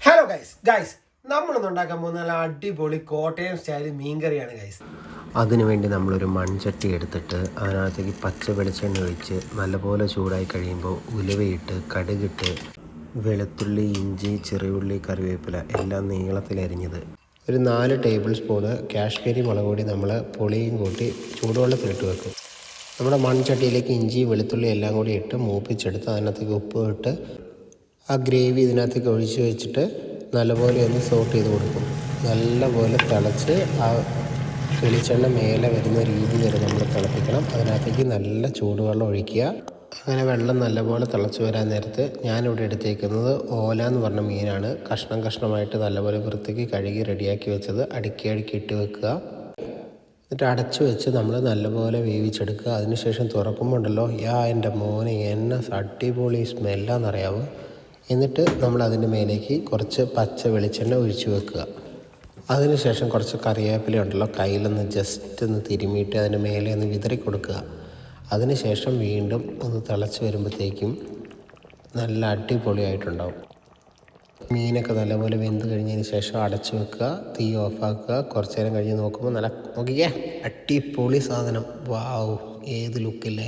Hello guys നമ്മളൊന്ന് ഉണ്ടാക്കാൻ പോകുന്ന നല്ല അടിപൊളി കോട്ടയം സ്റ്റൈൽ മീൻകറിയാണ് ഗൈസ്. അതിനുവേണ്ടി നമ്മളൊരു മൺചട്ടി എടുത്തിട്ട് അതിനകത്തേക്ക് പച്ച വെളിച്ചെണ്ണ ഒഴിച്ച് നല്ലപോലെ ചൂടായി കഴിയുമ്പോൾ ഉലുവയിട്ട് കടുകിട്ട് വെളുത്തുള്ളി, ഇഞ്ചി, ചെറിയുള്ളി, കറിവേപ്പില എല്ലാം നീളത്തിലരിഞ്ഞത്, ഒരു 4 ടേബിൾ സ്പൂണ് കാശ്മീരി മുളക് പൊടി നമ്മൾ പുളിയും കൂട്ടി ചൂടുവെള്ളത്തിലിട്ട് വെക്കും. നമ്മുടെ മൺചട്ടിയിലേക്ക് ഇഞ്ചി, വെളുത്തുള്ളി എല്ലാം കൂടി ഇട്ട് മൂപ്പിച്ചെടുത്ത് അതിനകത്തേക്ക് ഉപ്പ് ഇട്ട് ആ ഗ്രേവി ഇതിനകത്തേക്ക് ഒഴിച്ച് വെച്ചിട്ട് നല്ലപോലെ ഒന്ന് സോട്ട് ചെയ്ത് കൊടുക്കും. നല്ലപോലെ തിളച്ച് ആ വെളിച്ചെണ്ണ മേലെ വരുന്ന രീതി വരെ നമ്മൾ തിളപ്പിക്കണം. അതിനകത്തേക്ക് നല്ല ചൂടുവെള്ളം ഒഴിക്കുക. അങ്ങനെ വെള്ളം നല്ലപോലെ തിളച്ച് വരാൻ നേരത്ത് ഞാനിവിടെ എടുത്തേക്കുന്നത് ഓല എന്ന് പറഞ്ഞ മീനാണ്. കഷ്ണം കഷ്ണമായിട്ട് നല്ലപോലെ വൃത്തിക്ക് കഴുകി റെഡിയാക്കി വെച്ചത് അടുക്കി ഇട്ട് വെക്കുക. എന്നിട്ട് അടച്ചു വെച്ച് നമ്മൾ നല്ലപോലെ വേവിച്ചെടുക്കുക. അതിനുശേഷം തുറക്കുമ്പോൾ ഉണ്ടല്ലോ, എൻ്റെ മോനെ എന്നെ അടിപൊളി സ്മെല്ലാന്നറിയാവോ. എന്നിട്ട് നമ്മൾ അതിൻ്റെ മേലേക്ക് കുറച്ച് പച്ച വെളിച്ചെണ്ണ ഒഴിച്ച് വെക്കുക. അതിനുശേഷം കുറച്ച് കറിവേപ്പില ഉണ്ടല്ലോ, കയ്യിലൊന്ന് ജസ്റ്റ് ഒന്ന് തിരുമിയിട്ട് അതിൻ്റെ മേലെ ഒന്ന് വിതറി കൊടുക്കുക. അതിനുശേഷം വീണ്ടും ഒന്ന് തിളച്ച് വരുമ്പോഴത്തേക്കും നല്ല അടിപൊളിയായിട്ടുണ്ടാവും. മീനൊക്കെ നല്ലപോലെ വെന്ത് കഴിഞ്ഞതിന് ശേഷം അടച്ചു വെക്കുക, തീ ഓഫാക്കുക. കുറച്ച് നേരം കഴിഞ്ഞ് നോക്കുമ്പോൾ നോക്കിയേ അടിപൊളി സാധനം. വാവ്, ഏത് ലുക്കില്ലേ.